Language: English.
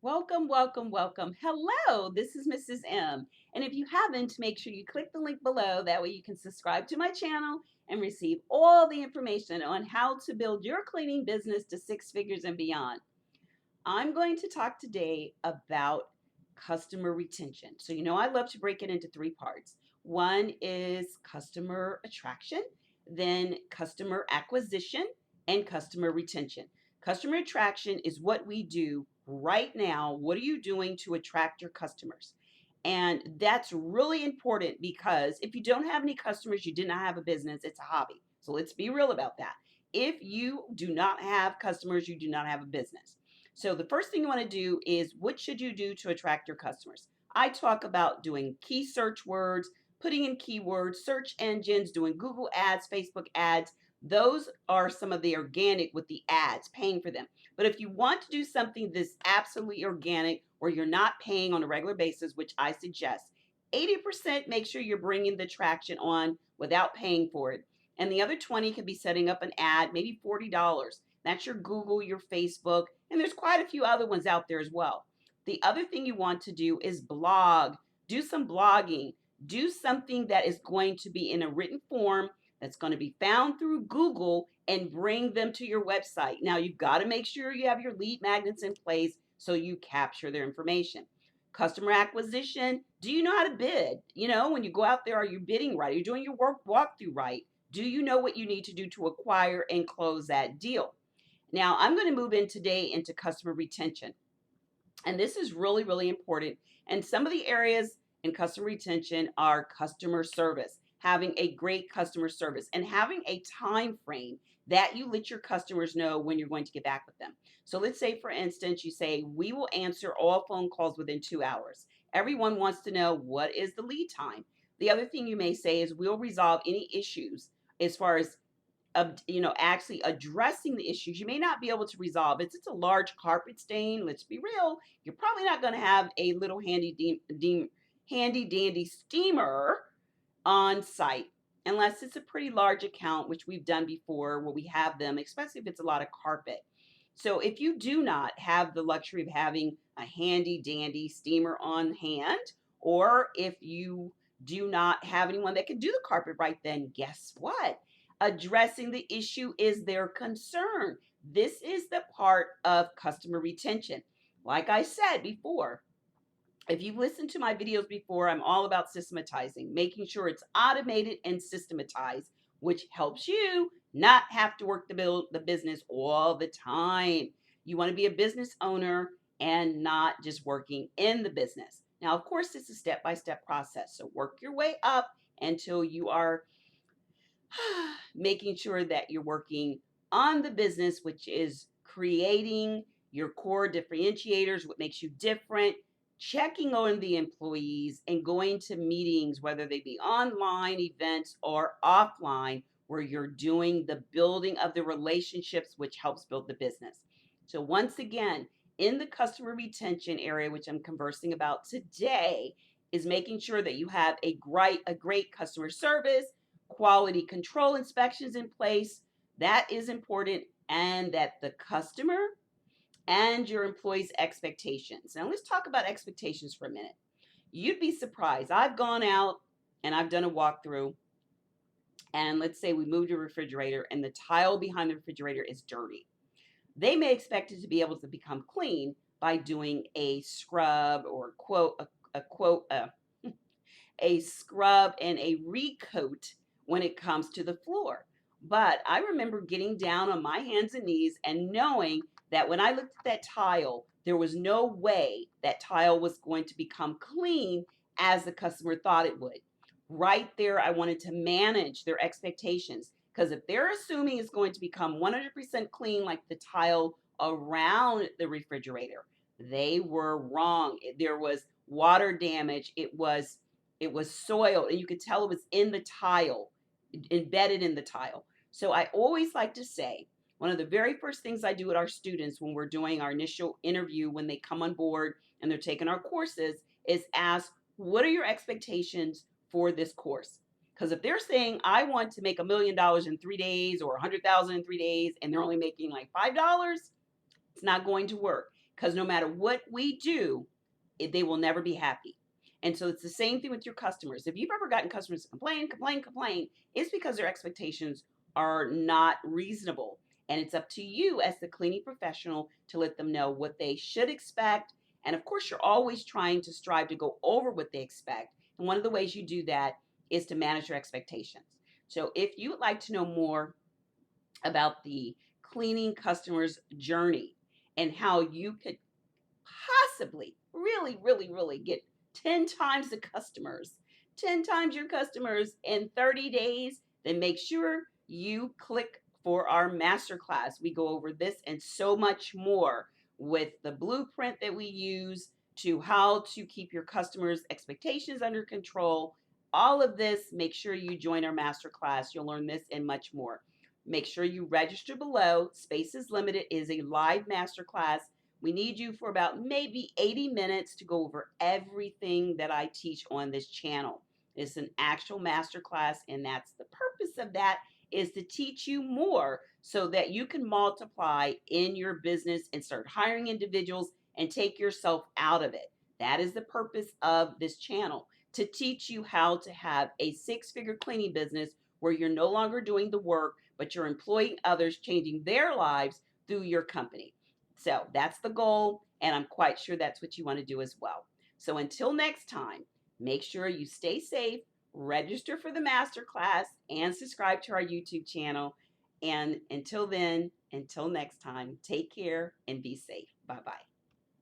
Welcome, welcome, welcome. Hello, this is Mrs. M. And if you haven't, make sure you click the link below. That way you can subscribe to my channel and receive all the information on how to build your cleaning business to six figures and beyond. I'm going to talk today about customer retention. So, I love to break it into three parts. One is customer attraction, then customer acquisition, and customer retention. Customer attraction is what we do right now. What are you doing to attract your customers? And that's really important because if you don't have any customers, you did not have a business, it's a hobby. So let's be real about that. If you do not have customers, you do not have a business. So the first thing you want to do is what should you do to attract your customers? I talk about doing key search words, putting in keywords, search engines, doing Google ads, Facebook ads. Those are some of the organic with the ads, paying for them. But if you want to do something that's absolutely organic where you're not paying on a regular basis, which I suggest, 80% make sure you're bringing the traction on without paying for it. And the other 20 could be setting up an ad, maybe $40. That's your Google, your Facebook, and there's quite a few other ones out there as well. The other thing you want to do is blog. Do some blogging. Do something that is going to be in a written form that's going to be found through Google and bring them to your website. Now, you've got to make sure you have your lead magnets in place so you capture their information. Customer acquisition. Do you know how to bid? When you go out there, are you bidding right? Are you doing your work walkthrough right? Do you know what you need to do to acquire and close that deal? Now, I'm going to move in today into customer retention. And this is really, really important. And some of the areas in customer retention are customer service, having a great customer service and having a time frame that you let your customers know when you're going to get back with them. So let's say, for instance, you say, we will answer all phone calls within 2 hours. Everyone wants to know what is the lead time. The other thing you may say is we'll resolve any issues as far as actually addressing the issues you may not be able to resolve. It's a large carpet stain. Let's be real. You're probably not going to have a little handy dandy steamer on site unless it's a pretty large account, which we've done before where we have them, especially if it's a lot of carpet. So if you do not have the luxury of having a handy dandy steamer on hand, or if you do not have anyone that can do the carpet right, then guess what? Addressing the issue is their concern. This is the part of customer retention. Like I said before, if you've listened to my videos before, I'm all about systematizing, making sure it's automated and systematized, which helps you not have to work the business all the time. You want to be a business owner and not just working in the business. Now, of course, it's a step-by-step process. So work your way up until you are making sure that you're working on the business, which is creating your core differentiators, what makes you different, checking on the employees, and going to meetings, whether they be online events or offline, where you're doing the building of the relationships, which helps build the business. So, once again, in the customer retention area, which I'm conversing about today, is making sure that you have a great customer service, quality control inspections in place. That is important, and that the customer and your employees' expectations. Now, let's talk about expectations for a minute. You'd be surprised. I've gone out and I've done a walkthrough, and let's say we moved a refrigerator and the tile behind the refrigerator is dirty. They may expect it to be able to become clean by doing a scrub or a scrub and a recoat when it comes to the floor. But I remember getting down on my hands and knees and knowing that when I looked at that tile, there was no way that tile was going to become clean as the customer thought it would. Right there, I wanted to manage their expectations because if they're assuming it's going to become 100% clean like the tile around the refrigerator, they were wrong. There was water damage. It was soil, and you could tell it was in the tile, embedded in the tile. So I always like to say, one of the very first things I do with our students when we're doing our initial interview, when they come on board and they're taking our courses, is ask, what are your expectations for this course? Because if they're saying, I want to make $1 million in 3 days or 100,000 in 3 days, and they're only making like $5, it's not going to work. because no matter what we do, they will never be happy. And so it's the same thing with your customers. If you've ever gotten customers to complain, it's because their expectations are not reasonable. And it's up to you as the cleaning professional to let them know what they should expect. And of course, you're always trying to strive to go over what they expect. And one of the ways you do that is to manage your expectations. So if you would like to know more about the cleaning customer's journey and how you could possibly really get 10 times the customers, 10 times your customers in 30 days, then make sure you click for our masterclass. We go over this and so much more with the blueprint that we use to how to keep your customers' expectations under control. All of this, make sure you join our masterclass. You'll learn this and much more. Make sure you register below. Space is limited. It is a live masterclass. We need you for about maybe 80 minutes to go over everything that I teach on this channel. It's an actual masterclass, and that's the purpose of that, is to teach you more so that you can multiply in your business and start hiring individuals and take yourself out of it. That is the purpose of this channel, to teach you how to have a six-figure cleaning business where you're no longer doing the work, but you're employing others, changing their lives through your company. So that's the goal, and I'm quite sure that's what you want to do as well. So until next time, make sure you stay safe, register for the masterclass, and subscribe to our YouTube channel. And until then, until next time, take care and be safe. Bye-bye.